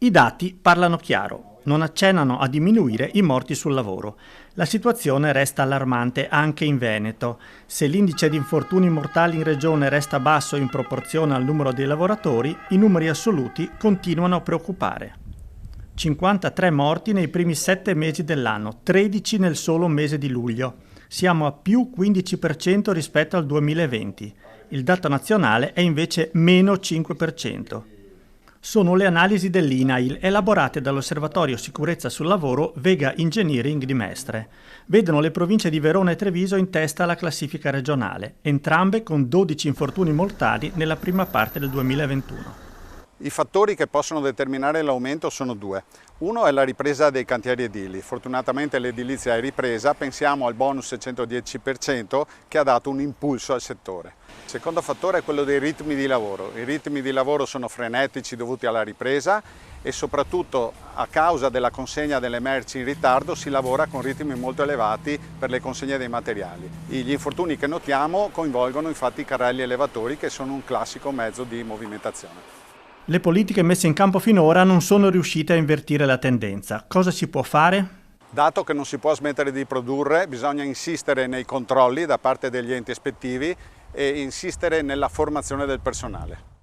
I dati parlano chiaro, non accennano a diminuire i morti sul lavoro. La situazione resta allarmante anche in Veneto. Se l'indice di infortuni mortali in regione resta basso in proporzione al numero dei lavoratori, i numeri assoluti continuano a preoccupare. 53 morti nei primi 7 mesi dell'anno, 13 nel solo mese di luglio. Siamo a più 15% rispetto al 2020. Il dato nazionale è invece meno 5%. Sono le analisi dell'INAIL elaborate dall'Osservatorio Sicurezza sul Lavoro Vega Engineering di Mestre. Vedono le province di Verona e Treviso in testa alla classifica regionale, entrambe con 12 infortuni mortali nella prima parte del 2021. I fattori che possono determinare l'aumento sono due. Uno è la ripresa dei cantieri edili. Fortunatamente l'edilizia è ripresa, pensiamo al bonus 110% che ha dato un impulso al settore. Il secondo fattore è quello dei ritmi di lavoro. I ritmi di lavoro sono frenetici dovuti alla ripresa e soprattutto a causa della consegna delle merci in ritardo si lavora con ritmi molto elevati per le consegne dei materiali. Gli infortuni che notiamo coinvolgono infatti i carrelli elevatori che sono un classico mezzo di movimentazione. Le politiche messe in campo finora non sono riuscite a invertire la tendenza. Cosa si può fare? Dato che non si può smettere di produrre, bisogna insistere nei controlli da parte degli enti ispettivi e insistere nella formazione del personale.